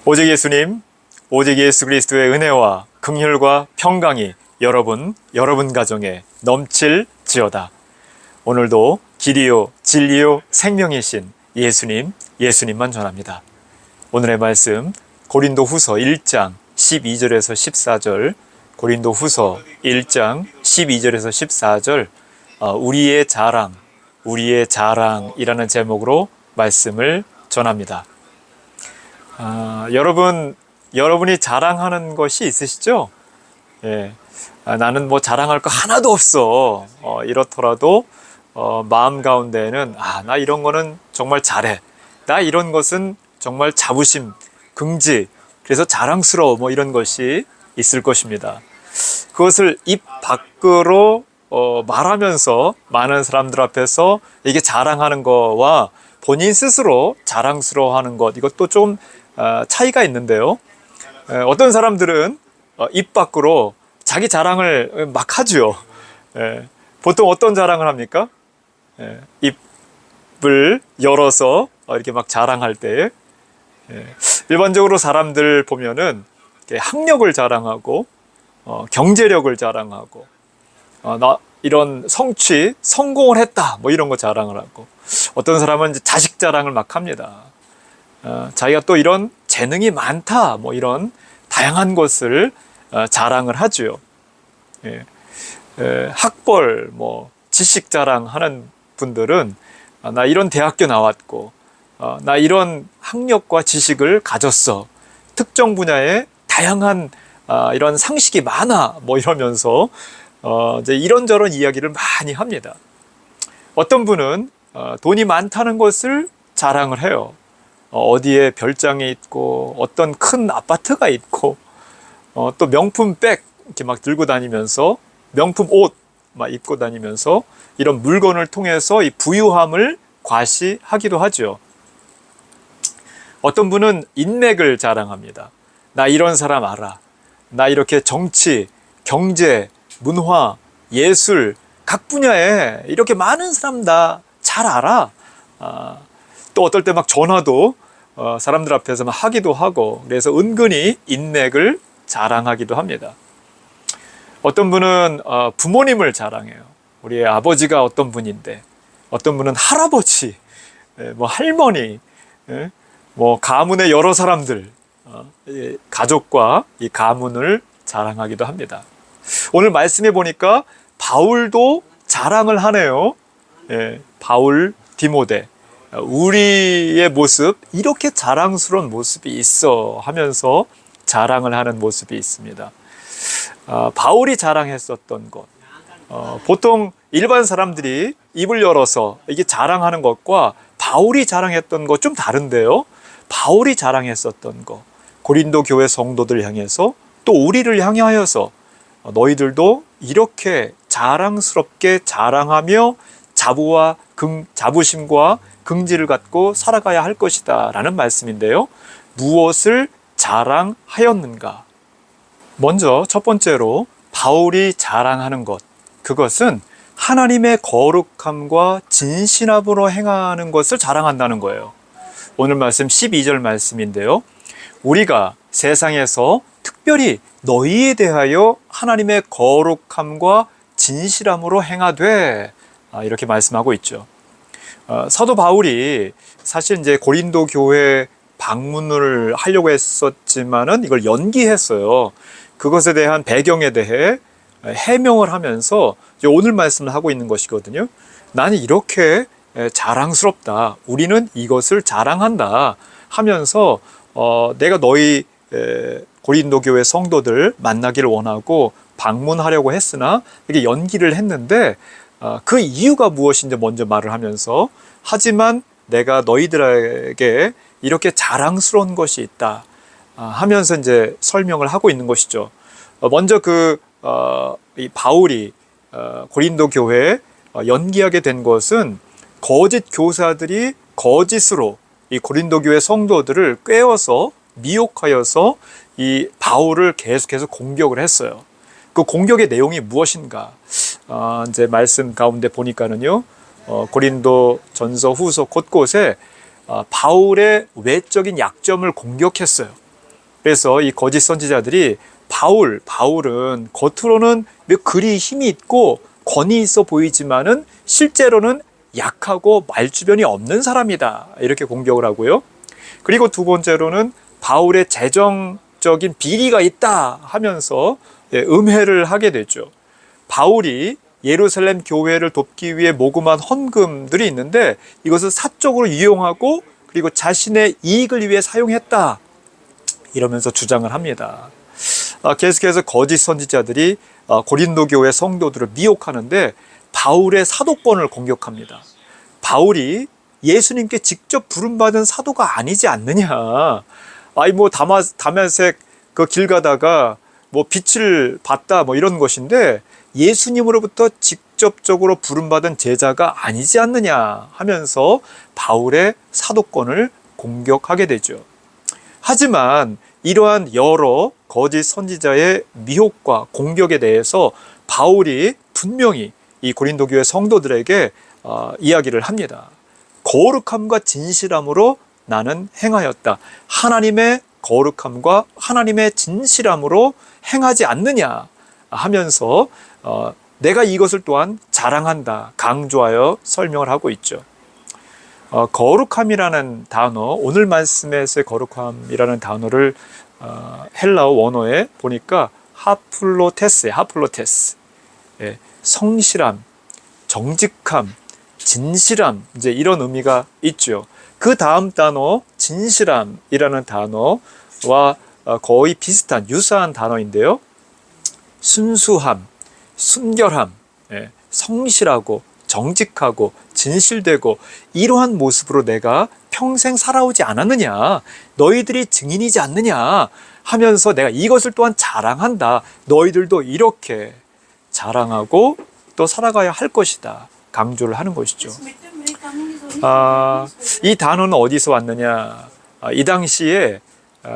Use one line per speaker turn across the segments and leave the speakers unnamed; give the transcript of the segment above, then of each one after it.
오직 예수님, 오직 예수 그리스도의 은혜와 긍휼과 평강이 여러분 가정에 넘칠지어다. 오늘도 길이요 진리요 생명이신 예수님만 전합니다. 오늘의 말씀 고린도후서 1장 12절에서 14절, 고린도후서 1장 12절에서 14절, 우리의 자랑이라는 제목으로 말씀을 전합니다. 여러분이 자랑하는 것이 있으시죠? 예. 나는 뭐 자랑할 거 하나도 없어. 이렇더라도 마음 가운데에는 나 이런 거는 정말 잘해. 나 이런 것은 정말 자부심, 긍지, 그래서 자랑스러워, 뭐 이런 것이 있을 것입니다. 그것을 입 밖으로 말하면서 많은 사람들 앞에서 이게 자랑하는 거와 본인 스스로 자랑스러워하는 것, 이것도 좀 차이가 있는데요. 어떤 사람들은 입 밖으로 자기 자랑을 막 하죠. 보통 어떤 자랑을 합니까? 입을 열어서 이렇게 막 자랑할 때, 일반적으로 사람들 보면은 학력을 자랑하고 경제력을 자랑하고 나 이런 성공을 했다, 뭐 이런 거 자랑을 하고, 어떤 사람은 이제 자식 자랑을 막 합니다. 자기가 또 이런 재능이 많다, 뭐 이런 다양한 것을 자랑을 하죠. 학벌, 뭐 지식 자랑하는 분들은 나 이런 대학교 나왔고, 나 이런 학력과 지식을 가졌어, 특정 분야에 다양한 이런 상식이 많아, 뭐 이러면서 이제 이런저런 이야기를 많이 합니다. 어떤 분은 돈이 많다는 것을 자랑을 해요. 어디에 별장이 있고, 어떤 큰 아파트가 있고, 또 명품 백 이렇게 막 들고 다니면서, 명품 옷 막 입고 다니면서 이런 물건을 통해서 이 부유함을 과시하기도 하죠. 어떤 분은 인맥을 자랑합니다. 나 이런 사람 알아. 나 이렇게 정치, 경제, 문화, 예술 각 분야에 이렇게 많은 사람 다 잘 알아. 또 어떨 때 막 전화도 사람들 앞에서 막 하기도 하고, 그래서 은근히 인맥을 자랑하기도 합니다. 어떤 분은 부모님을 자랑해요. 우리 아버지가 어떤 분인데, 어떤 분은 할아버지, 뭐 할머니, 뭐 가문의 여러 사람들, 가족과 이 가문을 자랑하기도 합니다. 오늘 말씀해 보니까 바울도 자랑을 하네요. 바울, 디모데, 우리의 모습, 이렇게 자랑스러운 모습이 있어 하면서 자랑을 하는 모습이 있습니다. 바울이 자랑했었던 것, 보통 일반 사람들이 입을 열어서 이게 자랑하는 것과 바울이 자랑했던 것 좀 다른데요. 바울이 자랑했었던 것, 고린도 교회 성도들 향해서, 또 우리를 향하여서 너희들도 이렇게 자랑스럽게 자랑하며 자부심과 긍지를 갖고 살아가야 할 것이다 라는 말씀인데요. 무엇을 자랑하였는가? 먼저 첫 번째로 바울이 자랑하는 것, 그것은 하나님의 거룩함과 진실함으로 행하는 것을 자랑한다는 거예요. 오늘 말씀 12절 말씀인데요. 우리가 세상에서 특별히 너희에 대하여 하나님의 거룩함과 진실함으로 행하되, 이렇게 말씀하고 있죠. 사도 바울이 사실 이제 고린도 교회 방문을 하려고 했었지만은 이걸 연기했어요. 그것에 대한 배경에 대해 해명을 하면서 오늘 말씀을 하고 있는 것이거든요. 나는 이렇게 자랑스럽다, 우리는 이것을 자랑한다 하면서 내가 너희 고린도 교회 성도들 만나기를 원하고 방문하려고 했으나 이게 연기를 했는데, 그 이유가 무엇인지 먼저 말을 하면서, 하지만 내가 너희들에게 이렇게 자랑스러운 것이 있다 하면서 이제 설명을 하고 있는 것이죠. 먼저 이 바울이 고린도 교회에 연기하게 된 것은 거짓 교사들이 거짓으로 이 고린도 교회 성도들을 꿰어서 미혹하여서 이 바울을 계속해서 공격을 했어요. 그 공격의 내용이 무엇인가? 이제 말씀 가운데 보니까는요, 고린도 전서 후서 곳곳에 바울의 외적인 약점을 공격했어요. 그래서 이 거짓 선지자들이 바울은 겉으로는 그리 힘이 있고 권위 있어 보이지만은 실제로는 약하고 말주변이 없는 사람이다, 이렇게 공격을 하고요. 그리고 두 번째로는 바울의 재정적인 비리가 있다 하면서 음해를 하게 되죠. 바울이 예루살렘 교회를 돕기 위해 모금한 헌금들이 있는데 이것을 사적으로 이용하고 그리고 자신의 이익을 위해 사용했다, 이러면서 주장을 합니다. 계속해서 거짓 선지자들이 고린도 교회 성도들을 미혹하는데 바울의 사도권을 공격합니다. 바울이 예수님께 직접 부름받은 사도가 아니지 않느냐. 다메섹 그 길 가다가 빛을 봤다 이런 것인데 예수님으로부터 직접적으로 부름받은 제자가 아니지 않느냐 하면서 바울의 사도권을 공격하게 되죠. 하지만 이러한 여러 거짓 선지자의 미혹과 공격에 대해서 바울이 분명히 이 고린도 교회 성도들에게 이야기를 합니다. 거룩함과 진실함으로 나는 행하였다. 하나님의 거룩함과 하나님의 진실함으로 행하지 않느냐 하면서 내가 이것을 또한 자랑한다, 강조하여 설명을 하고 있죠. 거룩함이라는 단어, 오늘 말씀에서의 거룩함이라는 단어를 헬라어 원어에 보니까 하플로테스, 성실함, 정직함, 진실함, 이제 이런 의미가 있죠. 그 다음 단어 진실함이라는 단어와 거의 비슷한 유사한 단어인데요. 순수함, 순결함, 성실하고 정직하고 진실되고 이러한 모습으로 내가 평생 살아오지 않았느냐, 너희들이 증인이지 않느냐 하면서 내가 이것을 또한 자랑한다, 너희들도 이렇게 자랑하고 또 살아가야 할 것이다, 강조를 하는 것이죠. 이 단어는 어디서 왔느냐? 이 당시에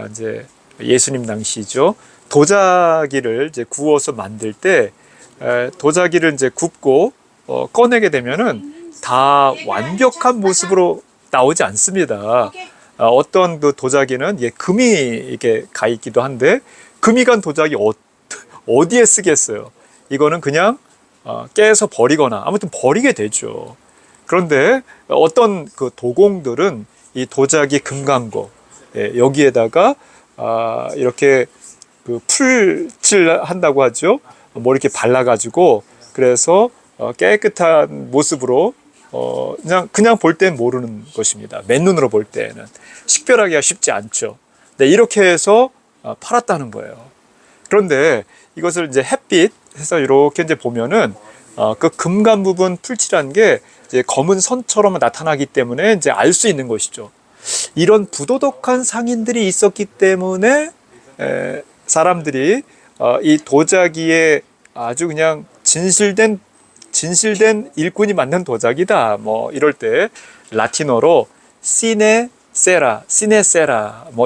이제 예수님 당시죠. 도자기를 이제 구워서 만들 때 도자기를 이제 굽고 꺼내게 되면은 다 완벽한 모습으로 나오지 않습니다. 어떤 그 도자기는 금이 이게 가 있기도 한데 금이 간 도자기 어디에 쓰겠어요? 이거는 그냥 깨서 버리거나 아무튼 버리게 되죠. 그런데 어떤 그 도공들은 이 도자기 금강고 여기에다가 이렇게 그 풀칠 한다고 하죠. 이렇게 발라가지고 그래서 깨끗한 모습으로 그냥 볼 땐 모르는 것입니다. 맨눈으로 볼 때는 식별하기가 쉽지 않죠. 네, 이렇게 해서 팔았다는 거예요. 그런데 이것을 이제 햇빛에서 이렇게 이제 보면은 그 금간 부분 풀칠한 게 이제 검은 선처럼 나타나기 때문에 이제 알 수 있는 것이죠. 이런 부도덕한 상인들이 있었기 때문에 사람들이 이 도자기에 아주 그냥 진실된 일꾼이 만든 도자기다 이럴 때 라틴어로 시네세라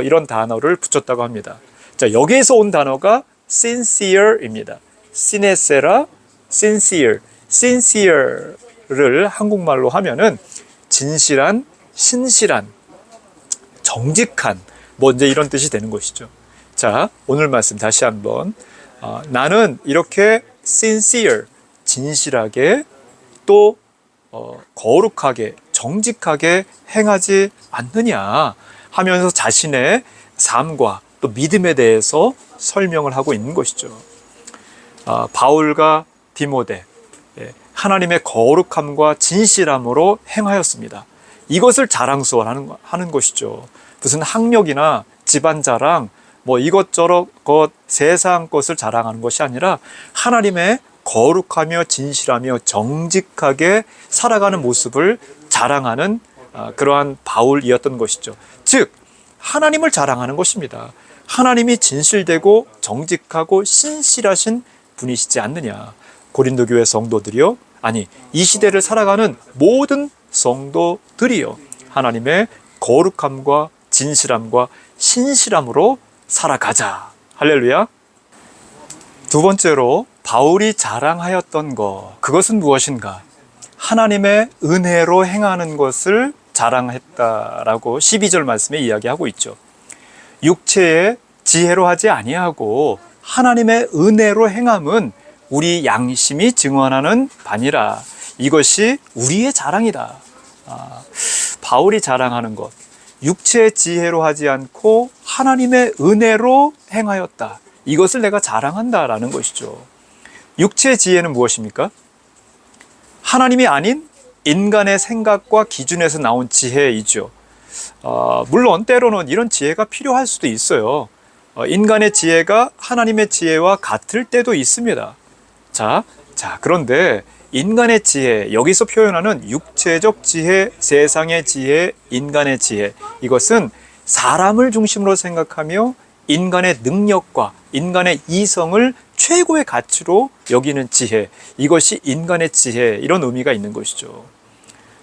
이런 단어를 붙였다고 합니다. 자, 여기에서 온 단어가 sincere입니다. 시네세라, sincere를 한국말로 하면은 진실한, 신실한, 정직한 이제 이런 뜻이 되는 것이죠. 자, 오늘 말씀 다시 한번 나는 이렇게 sincere, 진실하게 또 거룩하게, 정직하게 행하지 않느냐 하면서 자신의 삶과 또 믿음에 대해서 설명을 하고 있는 것이죠. 바울과 디모데, 하나님의 거룩함과 진실함으로 행하였습니다. 이것을 자랑스러워하는 것이죠. 무슨 학력이나 집안 자랑, 이것저것 세상 것을 자랑하는 것이 아니라 하나님의 거룩하며 진실하며 정직하게 살아가는 모습을 자랑하는 그러한 바울이었던 것이죠. 즉 하나님을 자랑하는 것입니다. 하나님이 진실되고 정직하고 신실하신 분이시지 않느냐. 고린도 교회 성도들이요, 아니 이 시대를 살아가는 모든 성도들이요, 하나님의 거룩함과 진실함과 신실함으로 살아가자. 할렐루야. 두 번째로 바울이 자랑하였던 것, 그것은 무엇인가? 하나님의 은혜로 행하는 것을 자랑했다라고 12절 말씀에 이야기하고 있죠. 육체의 지혜로 하지 아니하고 하나님의 은혜로 행함은 우리 양심이 증언하는 바니라. 이것이 우리의 자랑이다. 바울이 자랑하는 것, 육체의 지혜로 하지 않고 하나님의 은혜로 행하였다. 이것을 내가 자랑한다라는 것이죠. 육체의 지혜는 무엇입니까? 하나님이 아닌 인간의 생각과 기준에서 나온 지혜이죠. 물론 때로는 이런 지혜가 필요할 수도 있어요. 인간의 지혜가 하나님의 지혜와 같을 때도 있습니다. 자, 그런데 인간의 지혜, 여기서 표현하는 육체적 지혜, 세상의 지혜, 인간의 지혜, 이것은 사람을 중심으로 생각하며 인간의 능력과 인간의 이성을 최고의 가치로 여기는 지혜, 이것이 인간의 지혜, 이런 의미가 있는 것이죠.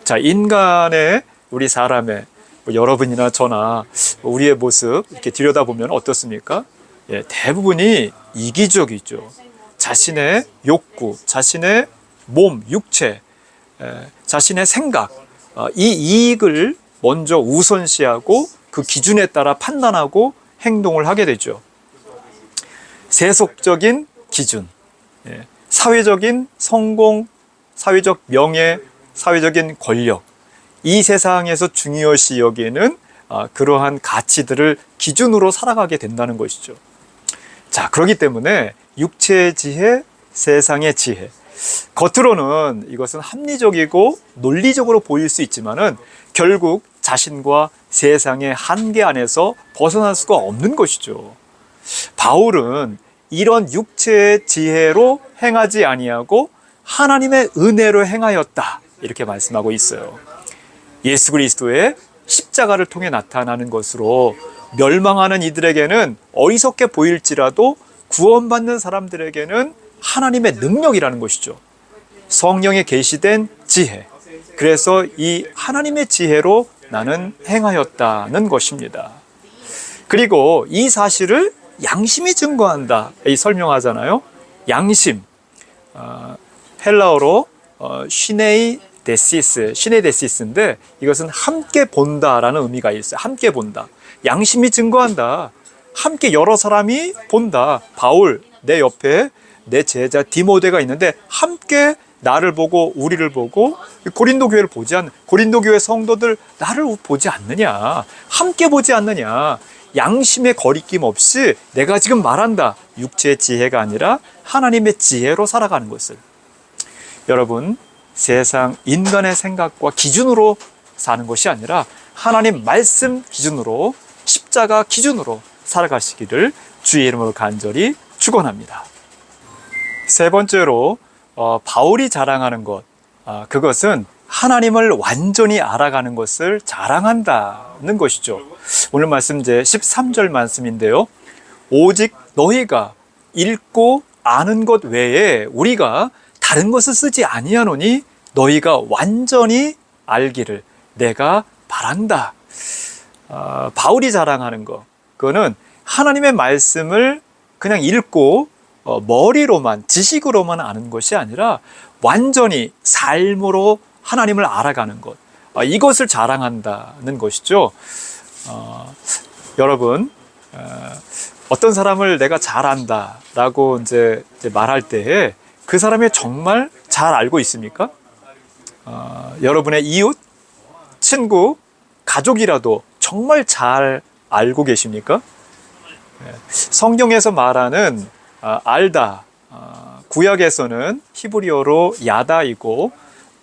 자, 인간의, 우리 사람의, 여러분이나 저나 우리의 모습 이렇게 들여다보면 어떻습니까? 대부분이 이기적이죠. 자신의 욕구, 자신의 몸, 육체, 자신의 생각, 이 이익을 먼저 우선시하고 그 기준에 따라 판단하고 행동을 하게 되죠. 세속적인 기준, 사회적인 성공, 사회적 명예, 사회적인 권력, 이 세상에서 중요시 여기는 그러한 가치들을 기준으로 살아가게 된다는 것이죠. 자, 그렇기 때문에 육체의 지혜, 세상의 지혜, 겉으로는 이것은 합리적이고 논리적으로 보일 수 있지만은 결국 자신과 세상의 한계 안에서 벗어날 수가 없는 것이죠. 바울은 이런 육체의 지혜로 행하지 아니하고 하나님의 은혜로 행하였다, 이렇게 말씀하고 있어요. 예수 그리스도의 십자가를 통해 나타나는 것으로 멸망하는 이들에게는 어리석게 보일지라도 구원받는 사람들에게는 하나님의 능력이라는 것이죠. 성령에 계시된 지혜. 그래서 이 하나님의 지혜로 나는 행하였다는 것입니다. 그리고 이 사실을 양심이 증거한다, 이 설명하잖아요. 양심, 헬라어로 시네이 데시스인데 이것은 함께 본다라는 의미가 있어요. 함께 본다. 양심이 증거한다. 함께 여러 사람이 본다. 바울, 내 옆에 내 제자 디모데가 있는데 함께 나를 보고 우리를 보고 고린도 교회를 보지 않는, 고린도 교회 성도들 나를 보지 않느냐, 함께 보지 않느냐. 양심의 거리낌 없이 내가 지금 말한다. 육체의 지혜가 아니라 하나님의 지혜로 살아가는 것을. 여러분, 세상 인간의 생각과 기준으로 사는 것이 아니라 하나님 말씀 기준으로, 십자가 기준으로 살아가시기를 주의 이름으로 간절히 축원합니다. 세 번째로 바울이 자랑하는 것, 그것은 하나님을 완전히 알아가는 것을 자랑한다는 것이죠. 오늘 말씀 이제 13절 말씀인데요. 오직 너희가 읽고 아는 것 외에 우리가 다른 것을 쓰지 아니하노니 너희가 완전히 알기를 내가 바란다. 바울이 자랑하는 것, 그거는 하나님의 말씀을 그냥 읽고 머리로만, 지식으로만 아는 것이 아니라 완전히 삶으로 하나님을 알아가는 것, 이것을 자랑한다는 것이죠. 여러분, 어떤 사람을 내가 잘 안다라고 이제 말할 때에 그 사람이 정말 잘 알고 있습니까? 여러분의 이웃, 친구, 가족이라도 정말 잘 알고 계십니까? 성경에서 말하는 알다, 구약에서는 히브리어로 야다이고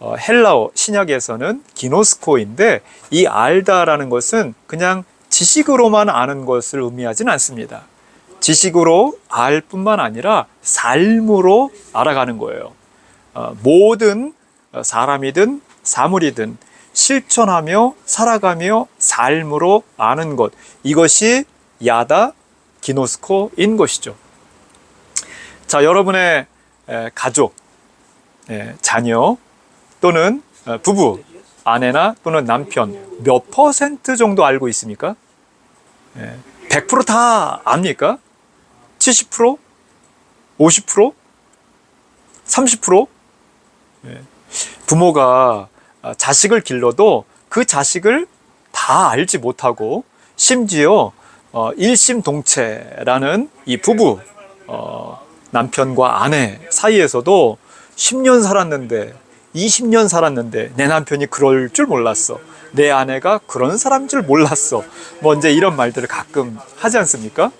헬라어 신약에서는 기노스코인데, 이 알다라는 것은 그냥 지식으로만 아는 것을 의미하지는 않습니다. 지식으로 알 뿐만 아니라 삶으로 알아가는 거예요. 모든 사람이든 사물이든 실천하며 살아가며 삶으로 아는 것, 이것이 야다 기노스코인 것이죠. 자, 여러분의 가족, 자녀 또는 부부, 아내나 또는 남편 몇 퍼센트 정도 알고 있습니까? 100% 다 압니까? 70%? 50%? 30%? 부모가 자식을 길러도 그 자식을 다 알지 못하고 심지어 일심동체라는 이 부부, 남편과 아내 사이에서도 10년 살았는데 20년 살았는데 내 남편이 그럴 줄 몰랐어. 내 아내가 그런 사람인 줄 몰랐어. 뭐 이제 이런 말들을 가끔 하지 않습니까?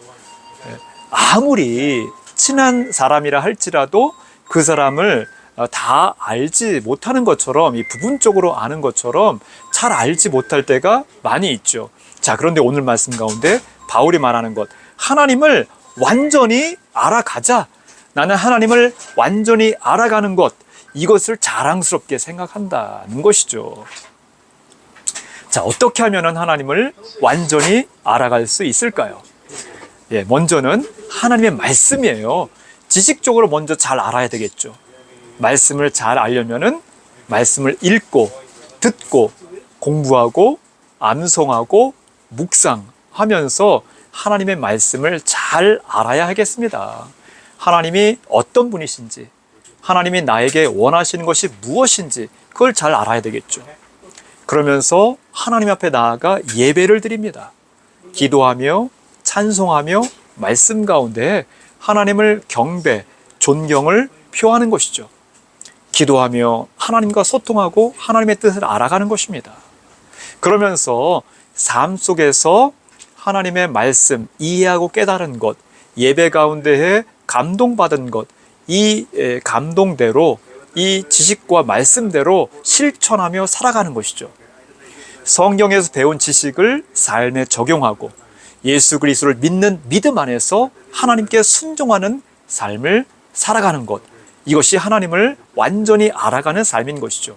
아무리 친한 사람이라 할지라도 그 사람을 다 알지 못하는 것처럼, 이 부분적으로 아는 것처럼 잘 알지 못할 때가 많이 있죠. 자, 그런데 오늘 말씀 가운데 바울이 말하는 것, 하나님을 완전히 알아가자. 나는 하나님을 완전히 알아가는 것, 이것을 자랑스럽게 생각한다는 것이죠. 자, 어떻게 하면 하나님을 완전히 알아갈 수 있을까요? 먼저는 하나님의 말씀이에요. 지식적으로 먼저 잘 알아야 되겠죠. 말씀을 잘 알려면은 말씀을 읽고, 듣고, 공부하고, 암송하고, 묵상하면서 하나님의 말씀을 잘 알아야 하겠습니다. 하나님이 어떤 분이신지, 하나님이 나에게 원하시는 것이 무엇인지 그걸 잘 알아야 되겠죠. 그러면서 하나님 앞에 나아가 예배를 드립니다. 기도하며 찬송하며 말씀 가운데 하나님을 경배, 존경을 표하는 것이죠. 기도하며 하나님과 소통하고 하나님의 뜻을 알아가는 것입니다. 그러면서 삶 속에서 하나님의 말씀 이해하고 깨달은 것, 예배 가운데에 감동받은 것, 이 감동대로, 이 지식과 말씀대로 실천하며 살아가는 것이죠. 성경에서 배운 지식을 삶에 적용하고 예수 그리스도를 믿는 믿음 안에서 하나님께 순종하는 삶을 살아가는 것, 이것이 하나님을 완전히 알아가는 삶인 것이죠.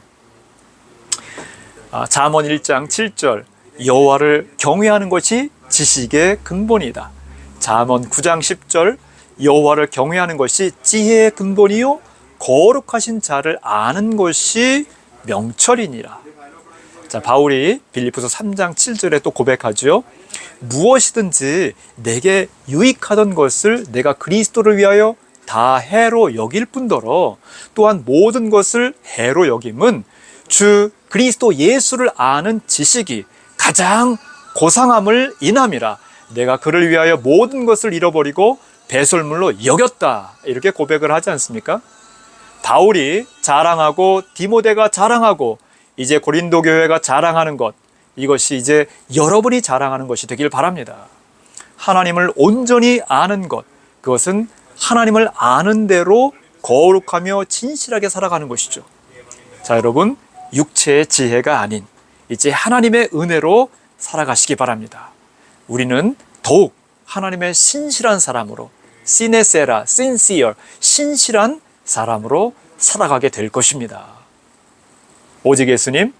잠언 1장 7절, 여호와를 경외하는 것이 지식의 근본이다. 잠언 9장 10절, 여호와를 경외하는 것이 지혜의 근본이요 거룩하신 자를 아는 것이 명철이니라. 자, 바울이 빌립보서 3장 7절에 또 고백하죠. 무엇이든지 내게 유익하던 것을 내가 그리스도를 위하여 다 해로 여길 뿐더러 또한 모든 것을 해로 여김은 주 그리스도 예수를 아는 지식이 가장 고상함을 인함이라. 내가 그를 위하여 모든 것을 잃어버리고 배설물로 여겼다. 이렇게 고백을 하지 않습니까? 바울이 자랑하고 디모데가 자랑하고 이제 고린도 교회가 자랑하는 것, 이것이 이제 여러분이 자랑하는 것이 되길 바랍니다. 하나님을 온전히 아는 것, 그것은 하나님을 아는 대로 거룩하며 진실하게 살아가는 것이죠. 자, 여러분, 육체의 지혜가 아닌 이제 하나님의 은혜로 살아가시기 바랍니다. 우리는 더욱 하나님의 신실한 사람으로, 시네세라, sincere, 신실한 사람으로 살아가게 될 것입니다. 오직 예수님,